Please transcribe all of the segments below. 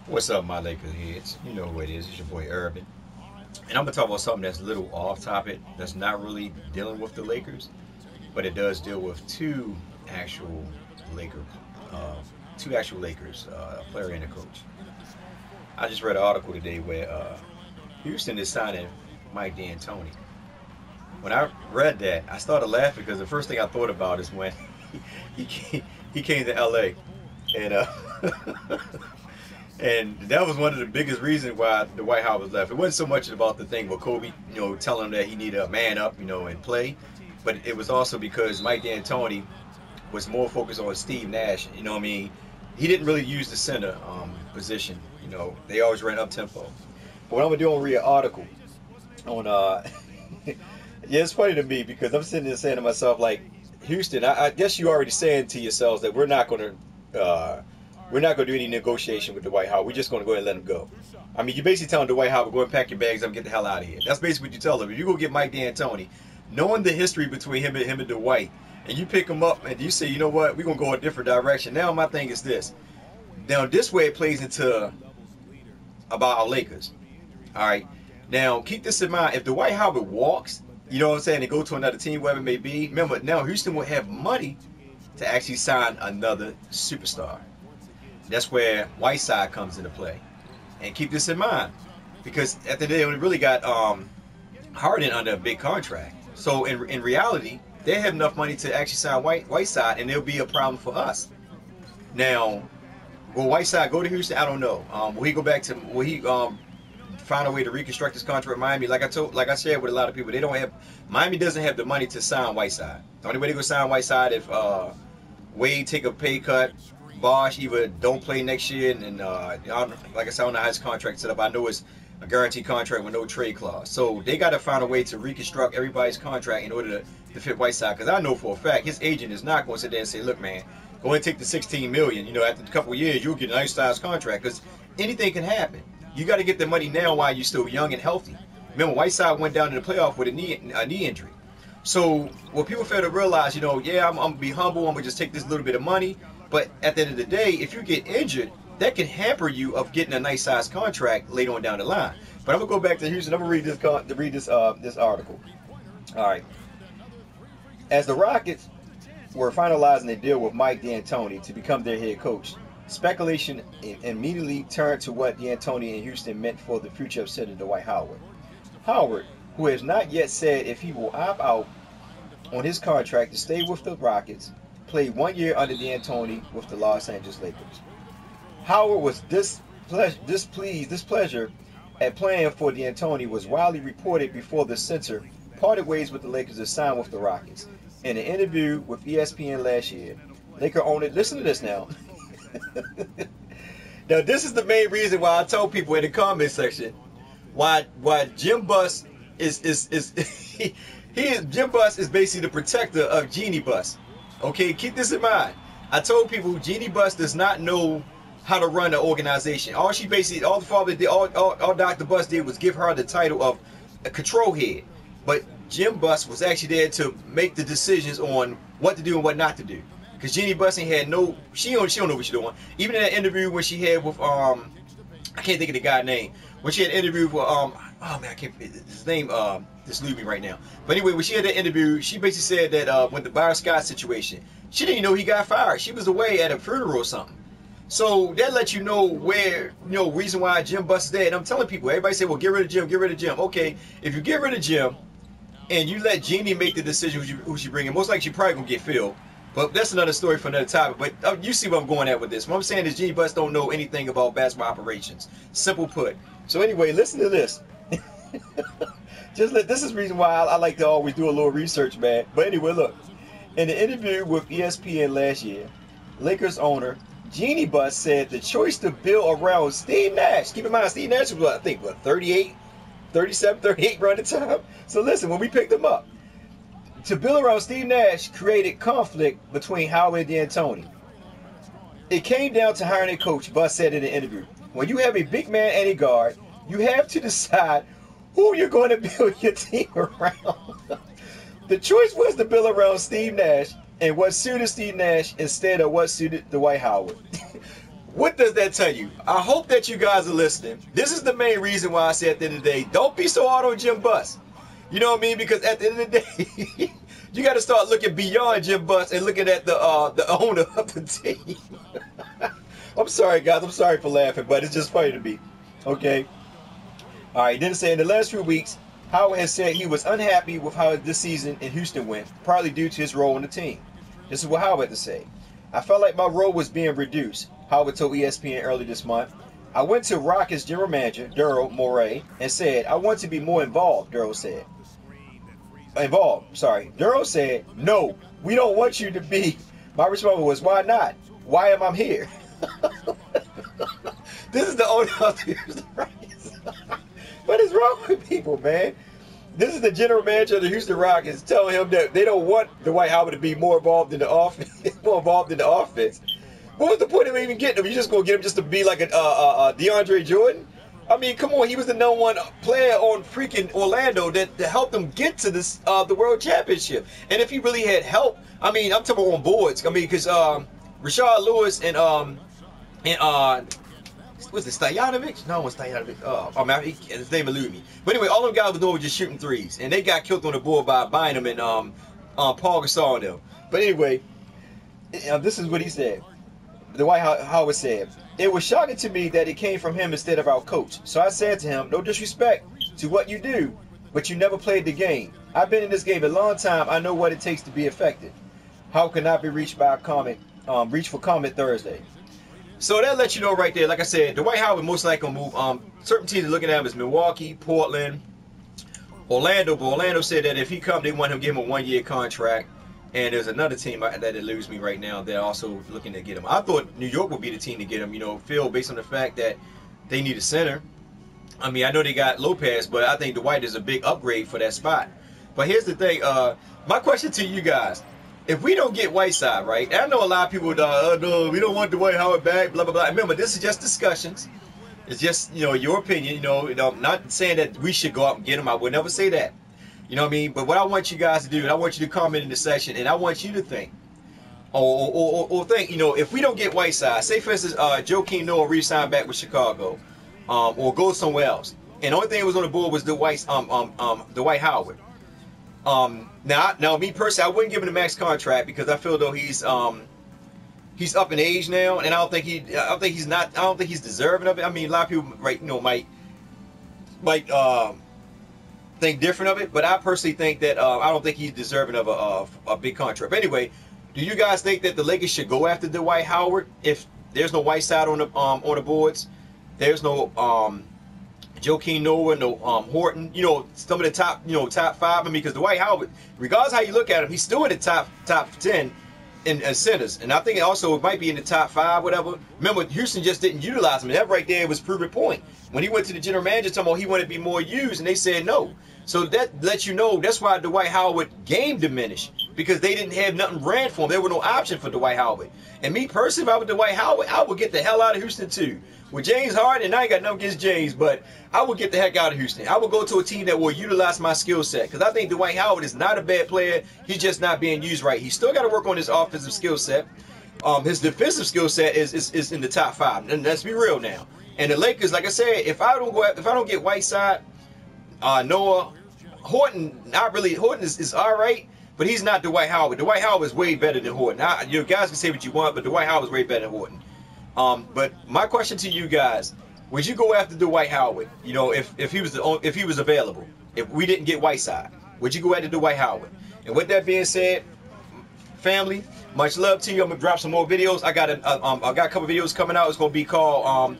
What's up, my Lakers heads? You know who it is. It's your boy Urban. And I'm going to talk about something that's a little off topic, that's not really dealing with the Lakers, but it does deal with actual Laker, uh, two actual Lakers, a player and a coach. I just read an article today where Houston is signing Mike D'Antoni. When I read that, I started laughing because the first thing I thought about is when he came to LA and and that was one of the biggest reasons why the White House was left. It wasn't so much about the thing with Kobe, telling him that he needed a man up, and play, but it was also because Mike D'Antoni was more focused on Steve Nash. You know what I mean? He didn't really use the center position. They always ran up tempo. But what I'm gonna do, I'm gonna read an article on yeah, it's funny to me because I'm sitting there saying to myself, like, Houston, I guess you already saying to yourselves that we're not going to do any negotiation with the White House. We're just going to go ahead and let him go. I mean, you're basically telling the White House, go and pack your bags up and get the hell out of here. That's basically what you tell them. If you go get Mike D'Antoni, knowing the history between him and Dwight, and you pick him up and you say, you know what, we're going to go a different direction. Now my thing is this. Now this way it plays into about our Lakers. All right. Now keep this in mind. If Dwight Howard walks, you know what I'm saying, and go to another team, wherever it may be, remember, now Houston will have money to actually sign another superstar. That's where Whiteside comes into play. And keep this in mind, because at the end of the day, we really got Harden under a big contract. So in reality, they have enough money to actually sign Whiteside, and there'll be a problem for us. Now, will Whiteside go to Houston? I don't know. Will he find a way to reconstruct his contract with Miami? Like I shared with a lot of people, Miami doesn't have the money to sign Whiteside. The only way they go sign Whiteside if Wade take a pay cut, Bosh either don't play next year, and like I said, I don't know how his contract set up. I know it's a guaranteed contract with no trade clause. So they got to find a way to reconstruct everybody's contract in order to fit Whiteside. Because I know for a fact his agent is not going to sit there and say, look, man, go and take the $16 million. After a couple of years, you'll get a nice size contract, because anything can happen. You got to get the money now while you're still young and healthy. Remember, Whiteside went down to the playoff with a knee injury. So what people fail to realize, yeah, I'm going to be humble. I'm going to just take this little bit of money. But at the end of the day, if you get injured, that can hamper you of getting a nice size contract later on down the line. But I'm gonna go back to Houston. I'm gonna read this article. All right. As the Rockets were finalizing a deal with Mike D'Antoni to become their head coach, speculation immediately turned to what D'Antoni and Houston meant for the future of center Dwight Howard. Howard, who has not yet said if he will opt out on his contract to stay with the Rockets, played 1 year under D'Antoni with the Los Angeles Lakers. Howard was displeasure at playing for D'Antoni was widely reported before the center parted ways with the Lakers to sign with the Rockets. In an interview with ESPN last year, Laker owner, listen to this now. Now this is the main reason why I told people in the comment section why Jim Buss Jim Buss is basically the protector of Jeanie Buss. Okay, keep this in mind. I told people Jeanie Buss does not know how to run an organization. All Dr. Buss did was give her the title of a control head. But Jim Buss was actually there to make the decisions on what to do and what not to do. Because Jeanie Buss she don't know what she's doing. Even in that interview when she had with I can't think of the guy's name. When she had an interview with oh man, I can't, his name just leave me right now. But anyway, when she had that interview, she basically said that when the Byron Scott situation, she didn't even know he got fired. She was away at a funeral or something. So that lets you know where, reason why Jim Buss is there. And I'm telling people, everybody say, well, get rid of Jim, get rid of Jim. Okay, if you get rid of Jim and you let Jeanie make the decision who she bring in, most likely she probably gonna get Phil. But that's another story for another topic. But you see what I'm going at with this. What I'm saying is Jeanie Buss don't know anything about basketball operations. Simple put. So anyway, listen to this. This is the reason why I like to always do a little research, man. But anyway, look. In an interview with ESPN last year, Lakers owner Jeanie Buss said the choice to build around Steve Nash. Keep in mind, Steve Nash was, I think, 38, 37, 38 around the time. So listen, when we picked him up, to build around Steve Nash created conflict between Howard and D'Antoni. It came down to hiring a coach, Buss said in an interview. When you have a big man and a guard, you have to decide who you're going to build your team around. The choice was to build around Steve Nash and what suited Steve Nash instead of what suited Dwight Howard. What does that tell you? I hope that you guys are listening. This is the main reason why I say at the end of the day, don't be so hard on Jim Buss. You know what I mean? Because at the end of the day, you got to start looking beyond Jim Buss and looking at the owner of the team. I'm sorry, guys. I'm sorry for laughing, but it's just funny to me. Okay. All right. Then it said in the last few weeks, Howard has said he was unhappy with how this season in Houston went, partly due to his role in the team. This is what Howard had to say. I felt like my role was being reduced, Howard told ESPN early this month. I went to Rockets general manager, Daryl Morey, and said, I want to be more involved, Daryl said. Daryl said, no, we don't want you to be. My response was, why not? Why am I here? This is the owner of the Houston Rockets. What is wrong with people, man? This is the general manager of the Houston Rockets telling him that they don't want Dwight Howard to be more involved in the offense. What was the point of even getting him? You just gonna get him just to be like a DeAndre Jordan? I mean, come on, he was the number one player on freaking Orlando that helped them get to this the World Championship. And if he really had help, I mean, I'm talking about on boards. I mean, because Rashard Lewis and was it Stojanovic? No, it was Stojanovic. His name eluded me. But anyway, all them guys were doing was just shooting threes, and they got killed on the board by Bynum and Paul Gasol and them. But anyway, this is what he said. The Dwight Howard said, it was shocking to me that it came from him instead of our coach. So I said to him, no disrespect to what you do, but you never played the game. I've been in this game a long time. I know what it takes to be effective. How can I be reached by a comment? Reach for comment Thursday. So that lets you know right there. Like I said, Dwight Howard most likely gonna move. Certain teams are looking at him as Milwaukee, Portland, Orlando. But Orlando said that if he come, they want him to give him a 1-year contract. And there's another team that eludes me right now. They're also looking to get him. I thought New York would be the team to get him. You know, Phil, based on the fact that they need a center. I mean, I know they got Lopez, but I think Dwight is a big upgrade for that spot. But here's the thing. My question to you guys. If we don't get Whiteside, right? And I know a lot of people, no, we don't want Dwight Howard back, blah, blah, blah. Remember, this is just discussions. It's just, you know, your opinion. You know, I'm not saying that we should go out and get him. I would never say that. You know what I mean? But what I want you guys to do, and I want you to comment in the section, and I want you to think, or think, you know, if we don't get Whiteside, say for instance, Joakim Noah re-signed back with Chicago, or go somewhere else, and the only thing that was on the board was Dwight Howard. Now, me personally, I wouldn't give him the max contract because I feel though he's up in age now, and I don't think he's deserving of it. I mean, a lot of people, right, you know, might think different of it, but I personally think that I don't think he's deserving of a big contract. But anyway, do you guys think that the Lakers should go after Dwight Howard if there's no Whiteside on the boards? There's no Joakim Noah, no Horton, you know, some of the top 5. I mean, because Dwight Howard, regardless how you look at him, he's still in the top 10 in centers, and I think it might be in the top 5, whatever. Remember, Houston just didn't utilize him, and that right there was proven point. When he went to the general manager, talking about he wanted to be more used, and they said no. So that lets you know that's why Dwight Howard game diminished, because they didn't have nothing ran for him. There was no option for Dwight Howard. And me personally, if I was Dwight Howard, I would get the hell out of Houston too. With James Harden, and I ain't got nothing against James, but I would get the heck out of Houston. I would go to a team that will utilize my skill set, because I think Dwight Howard is not a bad player. He's just not being used right. He's still got to work on his offensive skill set. His defensive skill set is in the top 5, and let's be real now. And the Lakers, like I said, if I don't get Whiteside, Noah, Horton, not really. Horton is all right, but he's not Dwight Howard. Dwight Howard is way better than Horton. You guys can say what you want, but Dwight Howard is way better than Horton. But my question to you guys: would you go after Dwight Howard? You know, if he was available, if we didn't get Whiteside, would you go after Dwight Howard? And with that being said, family, much love to you. I'm gonna drop some more videos. I got a couple videos coming out. It's gonna be called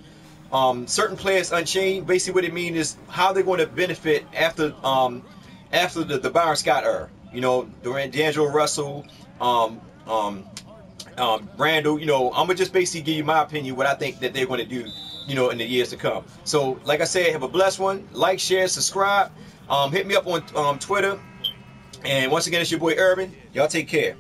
Certain Players Unchained. Basically, what it means is how they're going to benefit after the Byron Scott era. You know, D'Angelo Russell, Randall. You know, I'm gonna just basically give you my opinion, what I think that they're going to do, you know, in the years to come. So, like I said, have a blessed one. Like, share, subscribe. Hit me up on Twitter. And once again, it's your boy Urban. Y'all take care.